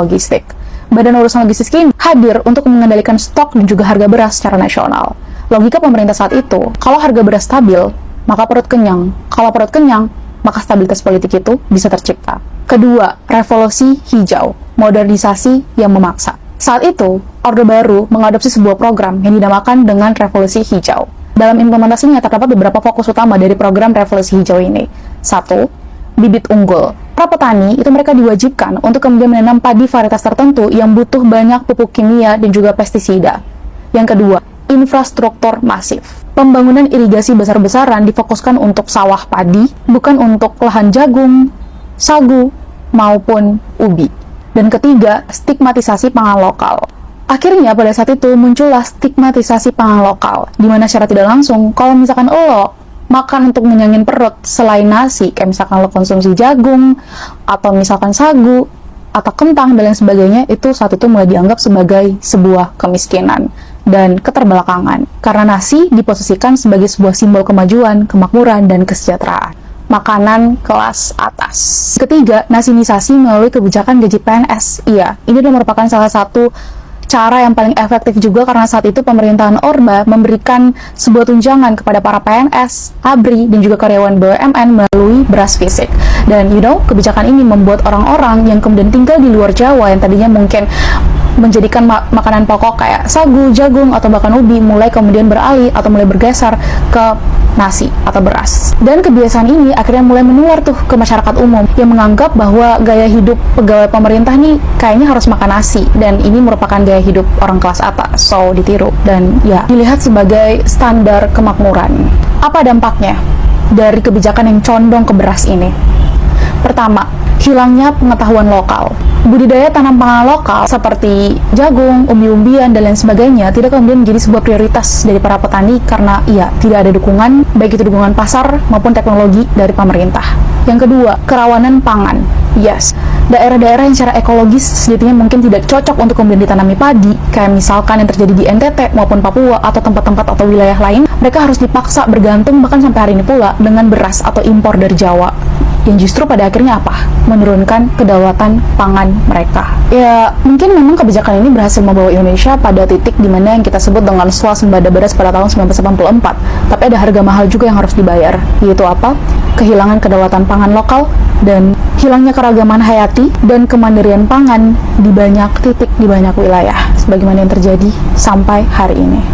logistik. Badan Urusan Logistik ini hadir untuk mengendalikan stok dan juga harga beras secara nasional. Logika pemerintah saat itu, kalau harga beras stabil, maka perut kenyang. Kalau perut kenyang, maka stabilitas politik itu bisa tercipta. Kedua, revolusi hijau, modernisasi yang memaksa. Saat itu, Orde Baru mengadopsi sebuah program yang dinamakan dengan revolusi hijau. Dalam implementasinya terdapat beberapa fokus utama dari program revolusi hijau ini. 1. Bibit unggul. Para petani itu mereka diwajibkan untuk kemudian menanam padi varietas tertentu yang butuh banyak pupuk kimia dan juga pestisida. Yang kedua, infrastruktur masif. Pembangunan irigasi besar-besaran difokuskan untuk sawah padi, bukan untuk lahan jagung, sagu, maupun ubi. Dan ketiga, stigmatisasi pangan lokal. Akhirnya pada saat itu muncullah stigmatisasi pangan lokal, di mana secara tidak langsung, kalau misalkan lo makan untuk mengenyangin perut selain nasi, kayak misalkan lo konsumsi jagung, atau misalkan sagu, atau kentang, dan lain sebagainya, itu saat itu mulai dianggap sebagai sebuah kemiskinan dan keterbelakangan. Karena nasi diposisikan sebagai sebuah simbol kemajuan, kemakmuran, dan kesejahteraan. Makanan kelas atas. Ketiga, nasinisasi melalui kebijakan gaji PNS. Iya, ini adalah merupakan salah satu cara yang paling efektif juga karena saat itu pemerintahan Orde memberikan sebuah tunjangan kepada para PNS, ABRI, dan juga karyawan BUMN melalui beras fisik. Dan kebijakan ini membuat orang-orang yang kemudian tinggal di luar Jawa yang tadinya mungkin menjadikan makanan pokok kayak sagu, jagung, atau bahkan ubi mulai kemudian beralih atau mulai bergeser ke nasi atau beras. Dan kebiasaan ini akhirnya mulai menular tuh ke masyarakat umum yang menganggap bahwa gaya hidup pegawai pemerintah nih kayaknya harus makan nasi, dan ini merupakan gaya hidup orang kelas atas, so ditiru dan ya dilihat sebagai standar kemakmuran. Apa dampaknya dari kebijakan yang condong ke beras ini? Pertama, hilangnya pengetahuan lokal. Budidaya tanam pangan lokal seperti jagung, umbi-umbian, dan lain sebagainya tidak kemudian menjadi sebuah prioritas dari para petani karena tidak ada dukungan, baik itu dukungan pasar maupun teknologi dari pemerintah. Yang kedua, kerawanan pangan. Yes, daerah-daerah yang secara ekologis sejatinya mungkin tidak cocok untuk kemudian ditanami padi, kayak misalkan yang terjadi di NTT maupun Papua atau tempat-tempat atau wilayah lain, mereka harus dipaksa bergantung bahkan sampai hari ini pula dengan beras atau impor dari Jawa. Yang justru pada akhirnya apa? Menurunkan kedaulatan pangan mereka. Ya, mungkin memang kebijakan ini berhasil membawa Indonesia pada titik dimana yang kita sebut dengan swasembada beras pada tahun 1984. Tapi ada harga mahal juga yang harus dibayar, yaitu apa? Kehilangan kedaulatan pangan lokal dan hilangnya keragaman hayati dan kemandirian pangan di banyak titik, di banyak wilayah, sebagaimana yang terjadi sampai hari ini.